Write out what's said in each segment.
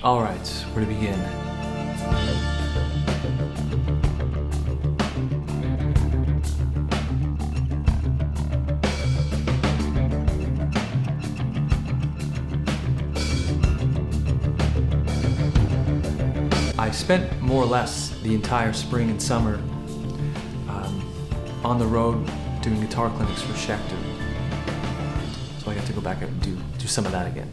All right, where to begin? I spent more or less the entire spring and summer on the road doing guitar clinics for Schecter. So I got to go back and do some of that again.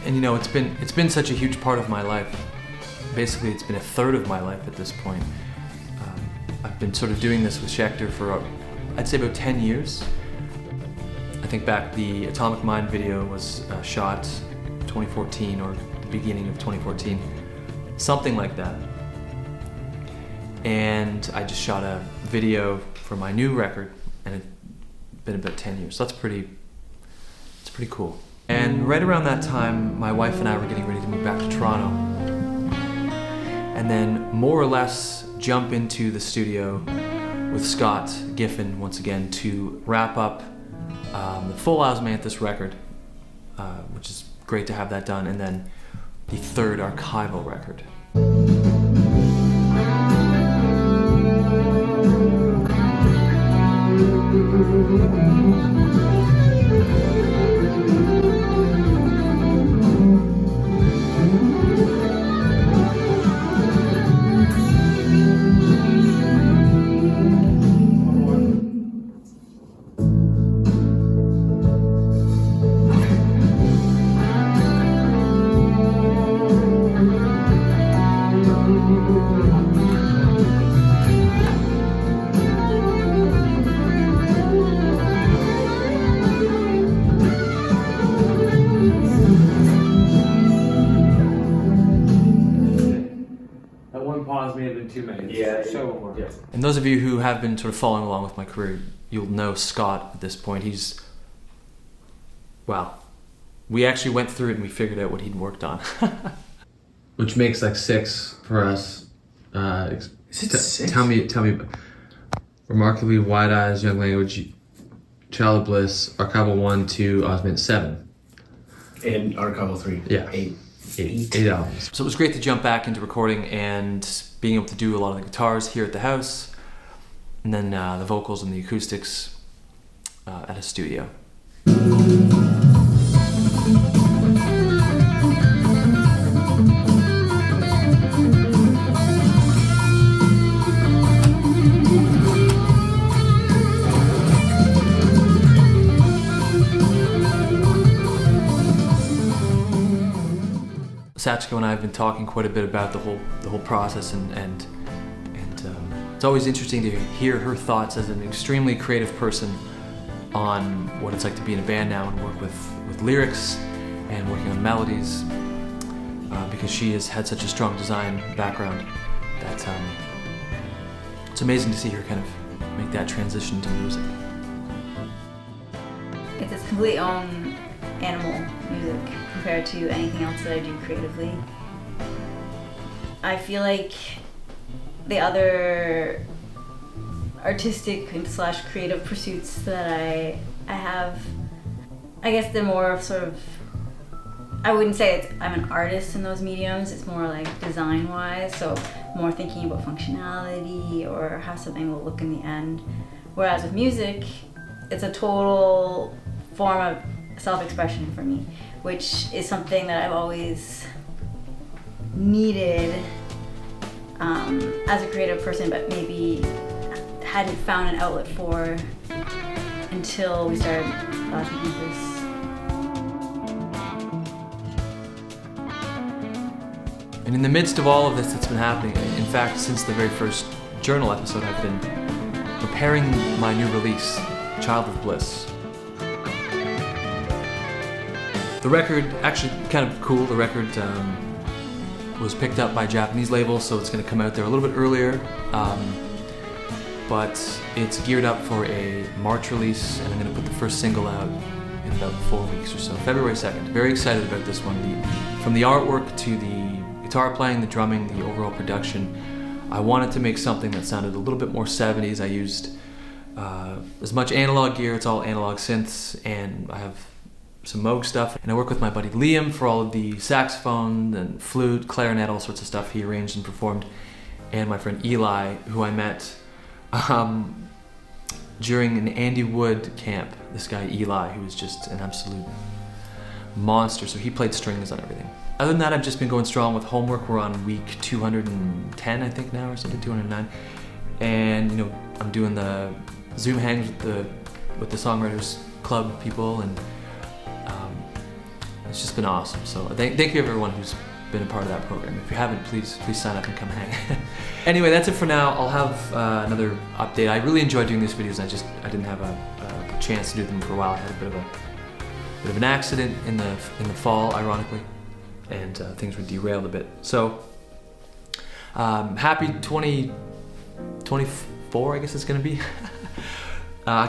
And you know, it's been such a huge part of my life. Basically, it's been a third of my life at this point. I've been sort of doing this with Schecter for, I'd say, about 10 years. I think back, the Atomic Mind video was shot 2014 or the beginning of 2014, something like that. And I just shot a video for my new record, and it's been about 10 years. So it's pretty cool. And right around that time, my wife and I were getting ready to move back to Toronto. And then more or less jump into the studio with Scott Griffin once again to wrap up the full Osmanthus record, which is great to have that done, and then the third archival record. Pause may have been too many. Yeah. And those of you who have been sort of following along with my career, you'll know Scott at this point. Well, we actually went through it and we figured out what he'd worked on. Which makes like 6 for us. Is it 6? Tell me. Remarkably Wide Eyes, Young Language, Child of Bliss, Archival 1, 2, Osmond 7. And Archival 3. Yeah. 8. 8 albums. So it was great to jump back into recording and being able to do a lot of the guitars here at the house, and then the vocals and the acoustics at a studio. Satchko and I have been talking quite a bit about the whole process, and it's always interesting to hear her thoughts as an extremely creative person on what it's like to be in a band now and work with lyrics and working on melodies, because she has had such a strong design background that it's amazing to see her kind of make that transition to music. It's its complete own animal music compared to anything else that I do creatively. I feel like the other artistic and / creative pursuits that I have, I guess they're more of sort of, I wouldn't say I'm an artist in those mediums, it's more like design wise, so more thinking about functionality or how something will look in the end. Whereas with music, it's a total form of self-expression for me, which is something that I've always needed as a creative person, but maybe hadn't found an outlet for until we started Last Campus. And in the midst of all of this that's been happening, in fact, since the very first journal episode, I've been preparing my new release, Child of Bliss. The record, actually kind of cool, the record was picked up by a Japanese label, so it's going to come out there a little bit earlier. But it's geared up for a March release, and I'm going to put the first single out in about 4 weeks or so, February 2nd. Very excited about this one. From the artwork to the guitar playing, the drumming, the overall production, I wanted to make something that sounded a little bit more 70s. I used as much analog gear, it's all analog synths, and I have some Moog stuff. And I work with my buddy Liam for all of the saxophone and flute, clarinet, all sorts of stuff he arranged and performed. And my friend Eli, who I met during an Andy Wood camp. This guy Eli, who was just an absolute monster, so he played strings on everything. Other than that, I've just been going strong with homework. We're on week 210, I think now, or something, 209. And you know, I'm doing the Zoom hangs with the Songwriters Club people, and it's just been awesome. So thank you everyone who's been a part of that program. If you haven't, please sign up and come hang. Anyway, that's it for now. I'll have another update. I really enjoy doing these videos. I didn't have a chance to do them for a while. I had a bit of an accident in the fall, ironically, and things were derailed a bit. So happy 2024, I guess it's gonna be.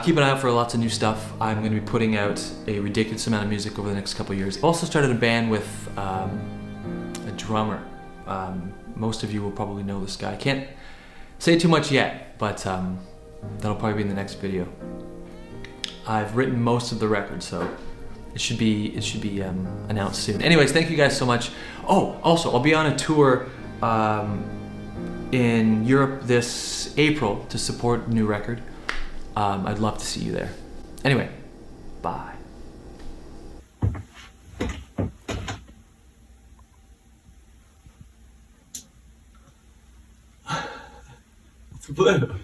Keep an eye out for lots of new stuff. I'm going to be putting out a ridiculous amount of music over the next couple of years. I've also started a band with a drummer. Most of you will probably know this guy. I can't say too much yet, but that'll probably be in the next video. I've written most of the record, so it should be announced soon. Anyways, thank you guys so much. Oh, also, I'll be on a tour in Europe this April to support a new record. I'd love to see you there. Anyway, bye. It's blue.